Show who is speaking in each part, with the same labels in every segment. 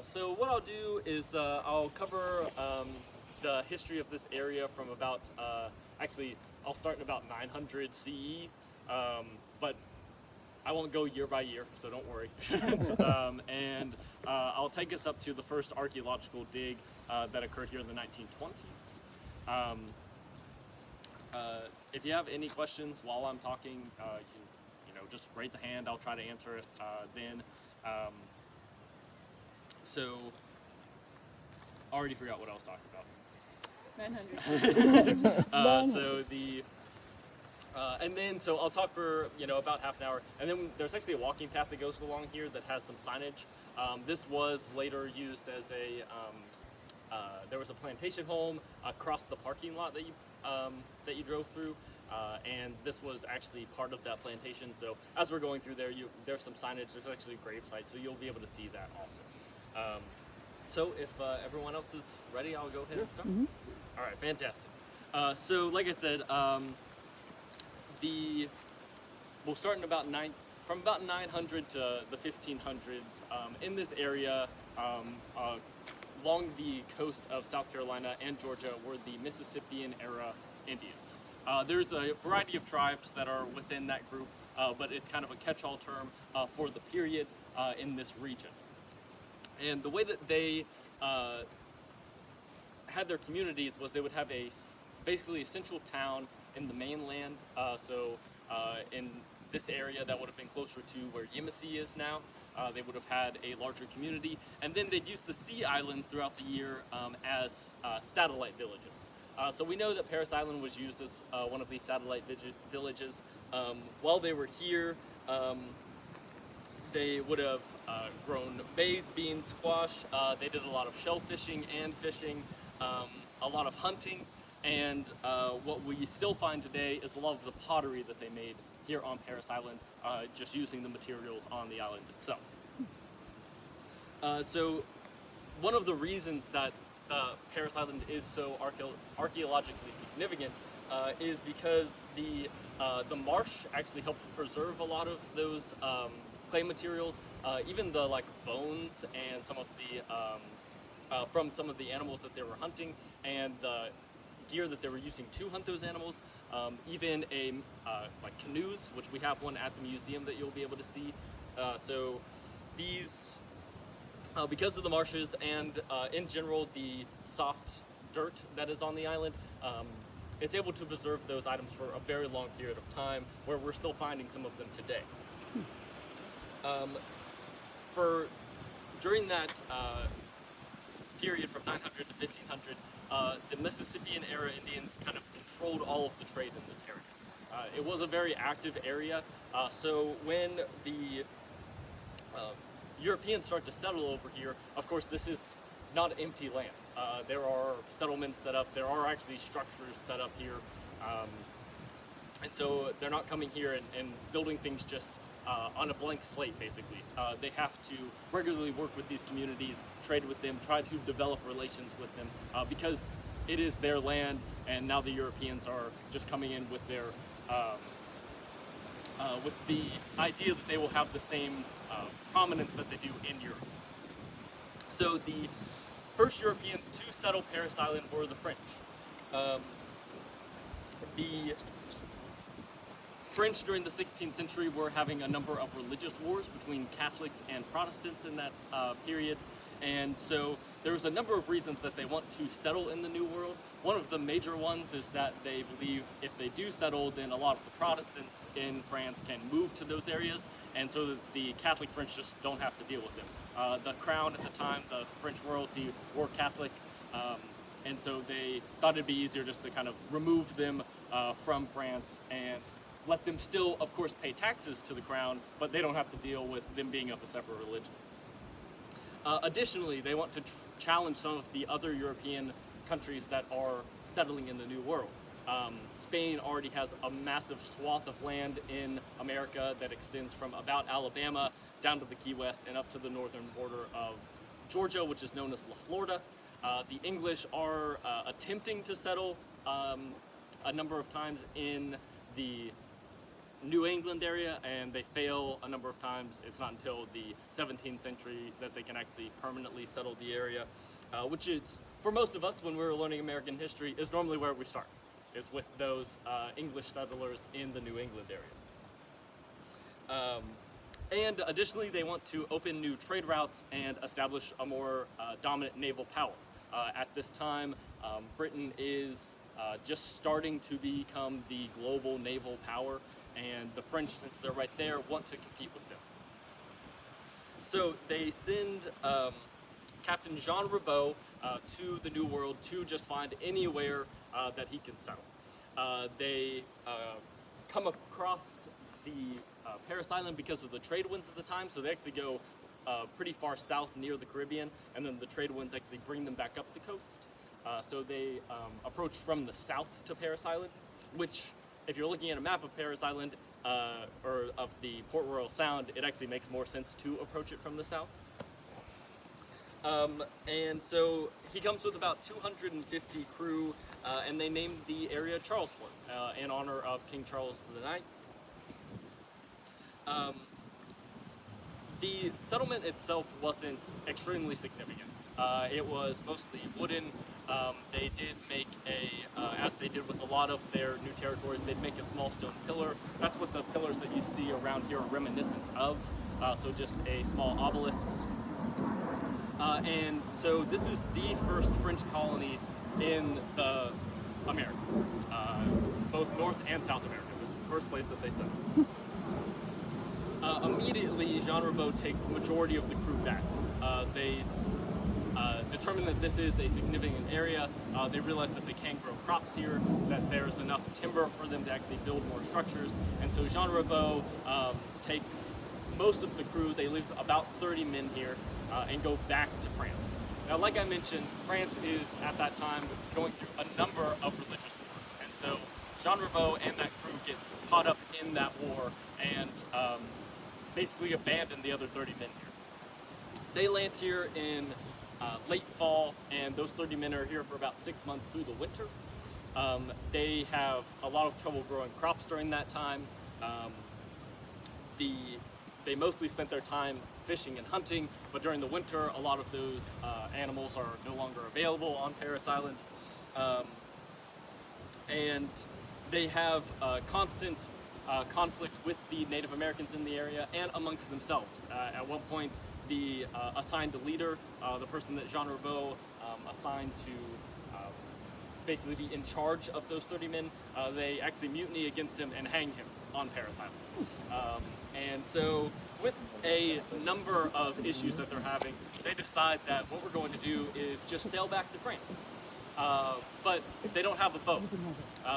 Speaker 1: So what I'll do is I'll cover the history of this area from about, actually, I'll start in about 900 CE, but I won't go year by year, so don't worry. And I'll take us up to the first archaeological dig that occurred here in the 1920s. Um, if you have any questions while I'm talking, just raise a hand. I'll try to answer it then. Um, so, already forgot what I was talking about.
Speaker 2: 900.
Speaker 1: So I'll talk for about half an hour, and then there's actually a walking path that goes along here that has some signage. This was later used as there was a plantation home across the parking lot that you drove through, and this was actually part of that plantation. So as we're going through there, there's some signage. There's actually a grave site, so you'll be able to see that also. So if everyone else is ready, I'll go ahead and start.
Speaker 2: Mm-hmm.
Speaker 1: All right, fantastic. So like I said, we'll start in from about 900 to the 1500s. In this area, along the coast of South Carolina and Georgia, were the Mississippian era Indians. There's a variety of tribes that are within that group, but it's kind of a catch-all term for the period in this region. And the way that they had their communities was they would have basically a central town in the mainland. In this area that would have been closer to where Yamasee is now, they would have had a larger community. And then they'd use the sea islands throughout the year as satellite villages. So we know that Parris Island was used as one of these satellite villages. While they were here, they would have grown maize, beans, squash. They did a lot of shell fishing and fishing, a lot of hunting, and what we still find today is a lot of the pottery that they made here on Parris Island, just using the materials on the island itself. So one of the reasons that Parris Island is so archaeologically significant is because the marsh actually helped preserve a lot of those clay materials, even the bones and some of the from some of the animals that they were hunting, and the gear that they were using to hunt those animals, even canoes, which we have one at the museum that you'll be able to see. So these, because of the marshes and in general the soft dirt that is on the island, it's able to preserve those items for a very long period of time, where we're still finding some of them today. During that period from 900 to 1500, the Mississippian era Indians kind of controlled all of the trade in this area. It was a very active area, so when the Europeans start to settle over here, of course this is not empty land. There are settlements set up, there are actually structures set up here, and so they're not coming here and building things just on a blank slate, basically. They have to regularly work with these communities, trade with them, try to develop relations with them, because it is their land, and now the Europeans are just coming in with their with the idea that they will have the same prominence that they do in Europe. So the first Europeans to settle Parris Island were the French. The French during the 16th century were having a number of religious wars between Catholics and Protestants in that period, and so there was a number of reasons that they want to settle in the New World. One of the major ones is that they believe if they do settle, then a lot of the Protestants in France can move to those areas, and so that the Catholic French just don't have to deal with them. The crown at the time, the French royalty, were Catholic, and so they thought it'd be easier just to kind of remove them from France and let them still, of course, pay taxes to the crown, but they don't have to deal with them being of a separate religion. Additionally, they want to challenge some of the other European countries that are settling in the New World. Spain already has a massive swath of land in America that extends from about Alabama down to the Key West and up to the northern border of Georgia, which is known as La Florida. The English are attempting to settle a number of times in the New England area, and they fail a number of times. It's not until the 17th century that they can actually permanently settle the area, which is, for most of us, when we're learning American history, is normally where we start, is with those English settlers in the New England area. And additionally, they want to open new trade routes and establish a more dominant naval power. At this time, Britain is just starting to become the global naval power, and the French, since they're right there, want to compete with them. So they send Captain Jean Ribault to the New World to just find anywhere that he can settle. They come across the Parris Island because of the trade winds at the time, so they actually go pretty far south near the Caribbean, and then the trade winds actually bring them back up the coast. So they approach from the south to Parris Island, which, if you're looking at a map of Parris Island or of the Port Royal Sound, it actually makes more sense to approach it from the south. And so he comes with about 250 crew, and they named the area Charlesfort in honor of King Charles IX. The settlement itself wasn't extremely significant. It was mostly wooden. They did make as they did with a lot of their new territories, they'd make a small stone pillar. That's what the pillars that you see around here are reminiscent of, so just a small obelisk. And so this is the first French colony in the Americas, both North and South America. This is the first place that they settled. Immediately, Jean Ribault takes the majority of the crew back. They determine that this is a significant area. They realize that they can grow crops here, that there's enough timber for them to actually build more structures. And so Jean Ribault takes most of the crew. They leave about 30 men here and go back to France. Now, like I mentioned, France is at that time going through a number of religious wars. And so Jean Ribault and that crew get caught up in that war and basically abandon the other 30 men here. They land here in late fall, and those 30 men are here for about 6 months through the winter. They have a lot of trouble growing crops during that time. They mostly spent their time fishing and hunting, but during the winter, a lot of those animals are no longer available on Parris Island. And they have constant conflict with the Native Americans in the area and amongst themselves. At one point, the assigned leader, the person that Jean Ribault assigned to basically be in charge of those 30 men, they actually mutiny against him and hang him on Parris Island. And so with a number of issues that they're having, they decide that what we're going to do is just sail back to France. But they don't have a boat.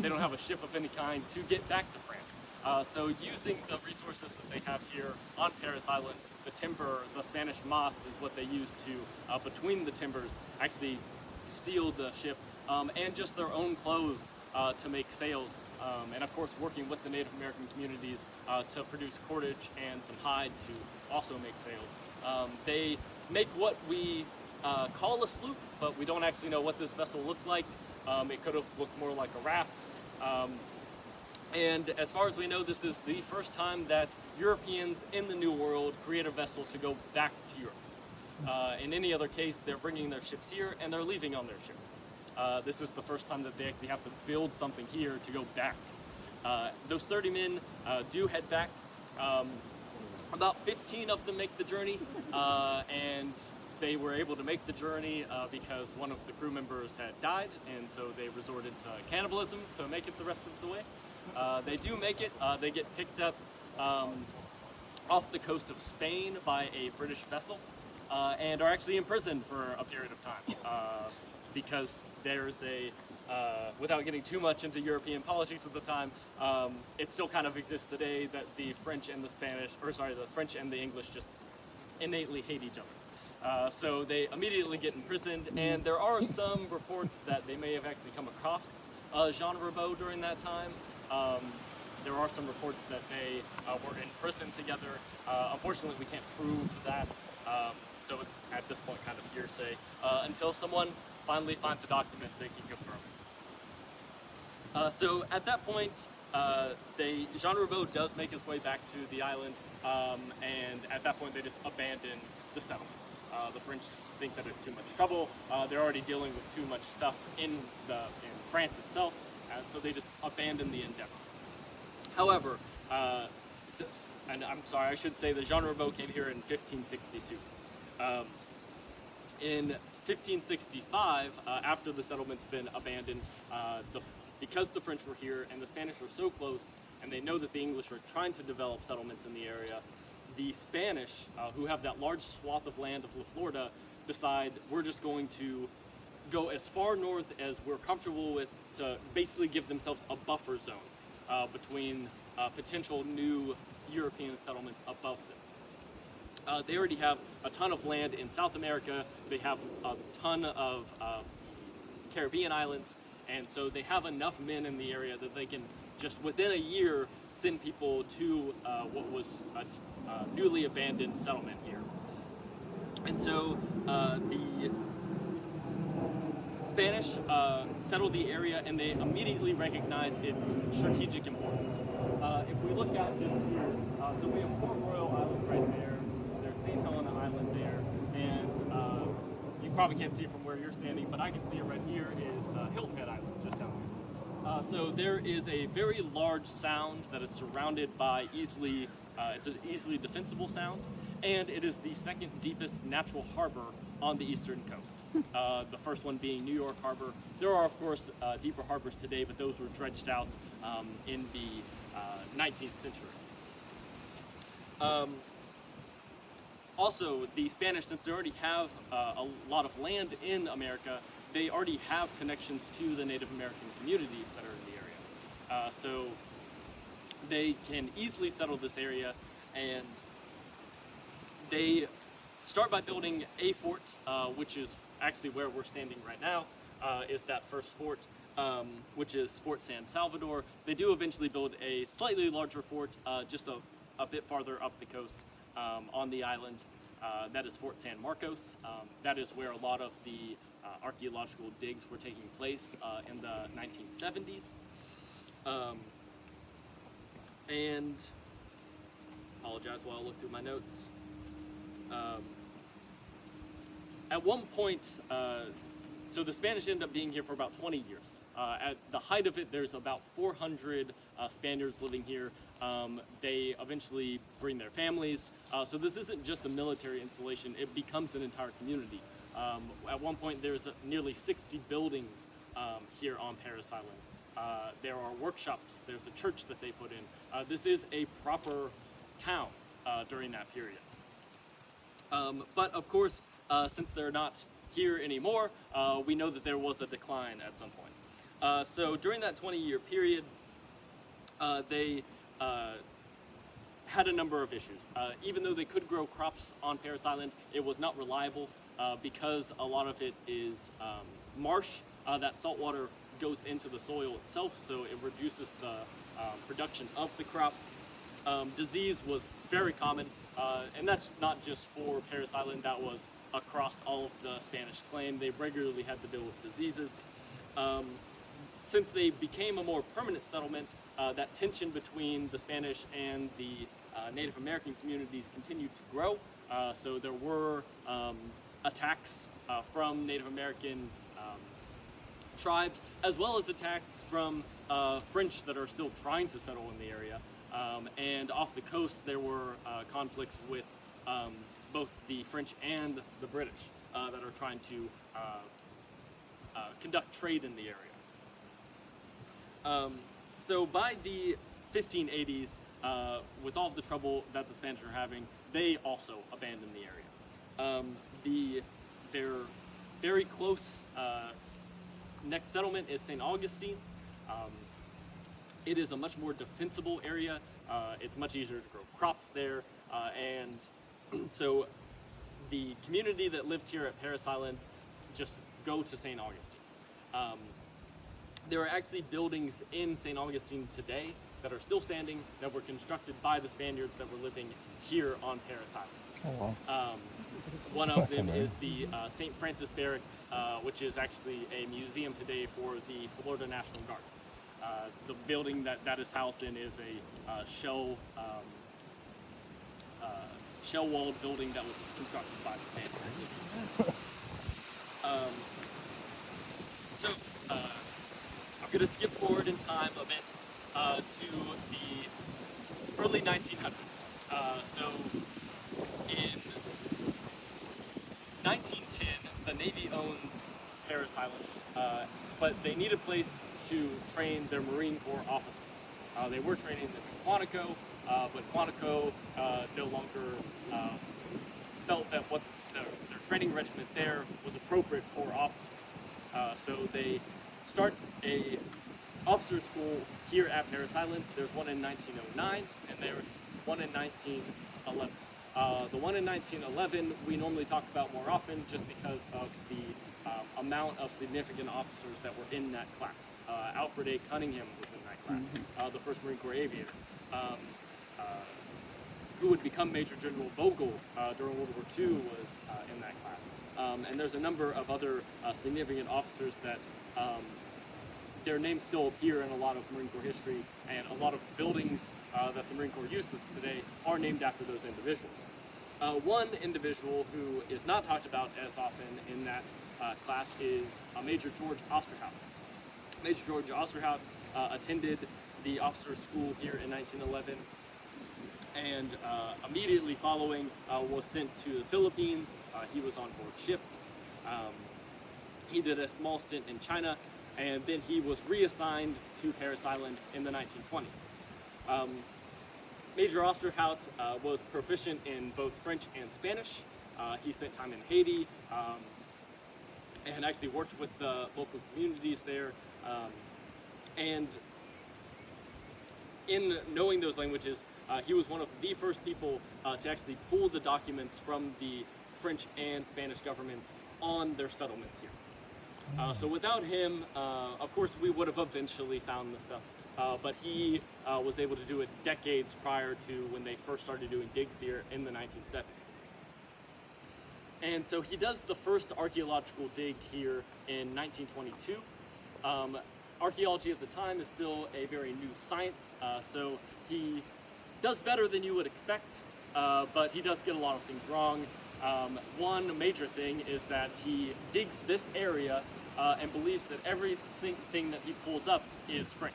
Speaker 1: They don't have a ship of any kind to get back to France. So using the resources that they have here on Parris Island, the timber, the Spanish moss is what they use to, between the timbers, actually seal the ship, and just their own clothes to make sails. And of course, working with the Native American communities to produce cordage and some hide to also make sails. They make what we call a sloop, but we don't actually know what this vessel looked like. It could have looked more like a raft. And as far as we know, this is the first time that Europeans in the New World create a vessel to go back to Europe. In any other case, they're bringing their ships here and they're leaving on their ships. This is the first time that they actually have to build something here to go back. Those 30 men do head back. About 15 of them make the journey, and they were able to make the journey because one of the crew members had died, and so they resorted to cannibalism to make it the rest of the way. They do make it. They get picked up off the coast of Spain by a British vessel and are actually imprisoned for a period of time because there's a, without getting too much into European politics at the time, it still kind of exists today that the French and the French and the English just innately hate each other. So they immediately get imprisoned, and there are some reports that they may have actually come across Jean Ribault during that time. There are some reports that they were in prison together. Unfortunately, we can't prove that, so it's at this point kind of hearsay until someone finally finds a document they can confirm. So at that point, Jean Ribault does make his way back to the island, and at that point they just abandon the settlement. The French think that it's too much trouble. They're already dealing with too much stuff in France itself, and so they just abandon the endeavor. However, and I'm sorry, I should say that Jean Ribault came here in 1562. In 1565, after the settlement's been abandoned, because the French were here and the Spanish were so close, and they know that the English are trying to develop settlements in the area, the Spanish, who have that large swath of land of La Florida, decide we're just going to go as far north as we're comfortable with to basically give themselves a buffer zone between potential new European settlements above them. They already have a ton of land in South America. They have a ton of Caribbean islands, and so they have enough men in the area that they can just within a year send people to what was a newly abandoned settlement here. And so the Spanish settled the area, and they immediately recognized its strategic importance. If we look at this here, so we have Port Royal Island right there, there's St. Helena Island there, and you probably can't see it from where you're standing, but I can see it right here is Hilton Head Island, just down there. So there is a very large sound that is surrounded by it's an easily defensible sound, and it is the second deepest natural harbor on the eastern coast. The first one being New York Harbor. There are, of course, deeper harbors today, but those were dredged out in the 19th century. Also, the Spanish, since they already have a lot of land in America, they already have connections to the Native American communities that are in the area. So they can easily settle this area, and they start by building a fort, which is actually where we're standing right now, is that first fort, which is Fort San Salvador. They do eventually build a slightly larger fort, just a bit farther up the coast on the island. That is Fort San Marcos. That is where a lot of the archaeological digs were taking place in the 1970s. And apologize while I look through my notes. At one point, so the Spanish ended up being here for about 20 years. At the height of it, there's about 400 Spaniards living here. They eventually bring their families. So this isn't just a military installation, it becomes an entire community. At one point, there's nearly 60 buildings here on Parris Island. There are workshops, there's a church that they put in. This is a proper town during that period. But of course, since they're not here anymore, we know that there was a decline at some point. So during that 20-year period, they had a number of issues. Even though they could grow crops on Parris Island, it was not reliable because a lot of it is marsh. That salt water goes into the soil itself, so it reduces the production of the crops. Disease was very common, and that's not just for Parris Island, that was across all of the Spanish claim. They regularly had to deal with diseases. Since they became a more permanent settlement, that tension between the Spanish and the Native American communities continued to grow. So there were attacks from Native American tribes, as well as attacks from French that are still trying to settle in the area. And off the coast, there were conflicts with both the French and the British that are trying to conduct trade in the area. So by the 1580s, with all of the trouble that the Spanish are having, they also abandoned the area. Their very close next settlement is St. Augustine. It is a much more defensible area. It's much easier to grow crops there, and so the community that lived here at Parris Island just go to St. Augustine. There are actually buildings in St. Augustine today that are still standing, that were constructed by the Spaniards that were living here on Parris Island.
Speaker 2: Oh, wow.
Speaker 1: One of them is the St. Francis Barracks, which is actually a museum today for the Florida National Guard. the building that is housed in is a shell-walled building that was constructed by the Spaniards. So I'm going to skip forward in time a bit to the early 1900s. So in 1910, the Navy owns Parris Island, but they need a place to train their Marine Corps officers. They were training them in Quantico, but Quantico no longer felt that what their training regiment there was appropriate for officers. So they start a officer school here at Parris Island. There's one in 1909, and there's one in 1911. The one in 1911 we normally talk about more often just because of the amount of significant officers that were in that class. Alfred A. Cunningham was in that class, the first Marine Corps aviator, who would become Major General Vogel during World War II was in that class. And there's a number of other significant officers that their names still appear in a lot of Marine Corps history, and a lot of buildings that the Marine Corps uses today are named after those individuals. One individual who is not talked about as often in that class is Major George Osterhout. Major George Osterhout attended the officer school here in 1911, and immediately following was sent to the Philippines. He was on board ships. He did a small stint in China, and then he was reassigned to Parris Island in the 1920s. Major Osterhout was proficient in both French and Spanish. He spent time in Haiti and actually worked with the local communities there. And in knowing those languages, he was one of the first people to actually pull the documents from the French and Spanish governments on their settlements here. So without him, of course, we would have eventually found the stuff. But he was able to do it decades prior to when they first started doing digs here in the 1970s. And so he does the first archaeological dig here in 1922. Archaeology at the time is still a very new science, so he does better than you would expect, but he does get a lot of things wrong. One major thing is that he digs this area and believes that everything that he pulls up is French.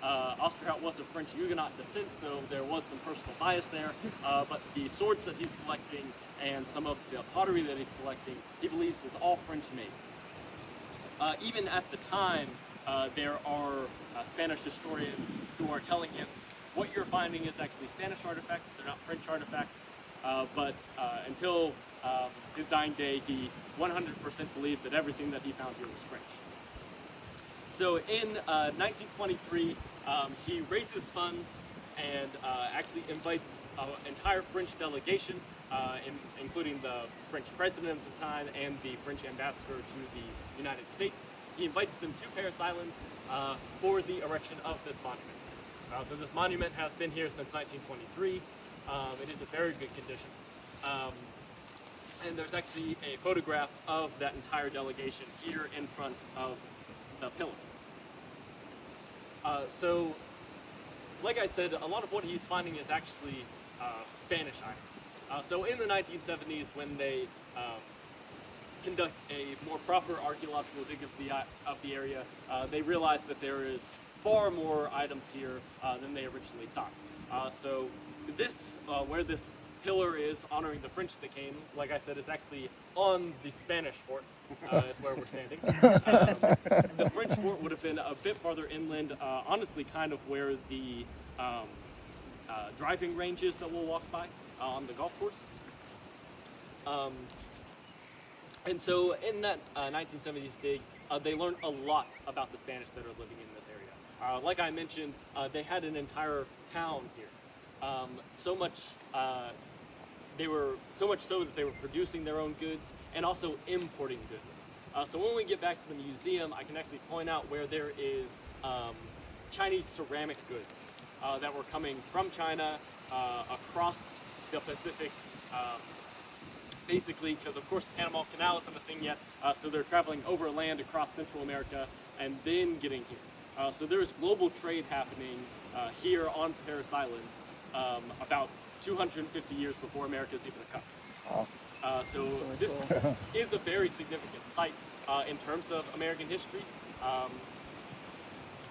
Speaker 1: Osterhout was of French Huguenot descent, so there was some personal bias there, but the swords that he's collecting and some of the pottery that he's collecting, he believes is all French made. Even at the time, there are Spanish historians who are telling him what you're finding is actually Spanish artifacts, they're not French artifacts, but until his dying day, he 100% believed that everything that he found here was French. So in 1923, he raises funds and actually invites an entire French delegation, including the French president at the time and the French ambassador to the United States. He invites them to Parris Island for the erection of this monument. So this monument has been here since 1923. It is in very good condition. And there's actually a photograph of that entire delegation here in front of the pillar. So, like I said, a lot of what he's finding is actually Spanish items. So in the 1970s, when they conduct a more proper archaeological dig of the area, they realized that there is far more items here than they originally thought. So this, where this pillar is honoring the French that came, like I said, is actually on the Spanish fort, is where we're standing. The French fort would have been a bit farther inland, honestly kind of where the driving range is that we'll walk by on the golf course. And so in that 1970s dig, they learned a lot about the Spanish that are living in this area. Like I mentioned, they had an entire town here. So much so that they were producing their own goods and also importing goods. So when we get back to the museum, I can actually point out where there is Chinese ceramic goods that were coming from China across the Pacific, basically because of course the Panama Canal isn't a thing yet, so they're traveling overland across Central America and then getting here. So there is global trade happening here on Parris Island about 250 years before America is even a country.
Speaker 2: Wow.
Speaker 1: So this is a very significant site in terms of American history,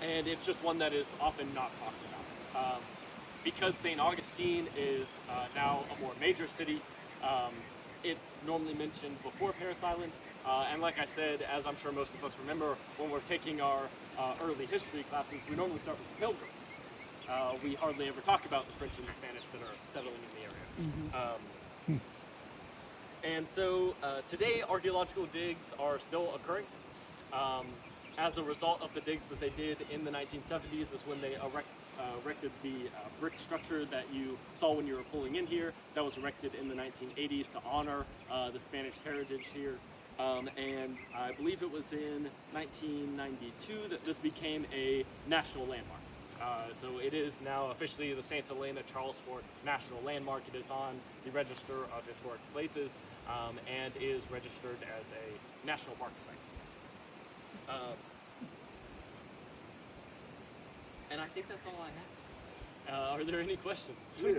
Speaker 1: and it's just one that is often not talked about. Because St. Augustine is now a more major city, it's normally mentioned before Parris Island, and like I said, as I'm sure most of us remember, when we're taking our early history classes, we normally start with pilgrims. We hardly ever talk about the French and the Spanish that are settling in the area. And so today, archaeological digs are still occurring. As a result of the digs that they did in the 1970s is when they erected the brick structure that you saw when you were pulling in here. That was erected in the 1980s to honor the Spanish heritage here. And I believe it was in 1992 that this became a national landmark. So it is now officially the Santa Elena Charles Fort National Landmark. It is on the Register of Historic Places and is registered as a national park site. And I think that's all I have. Are there any questions?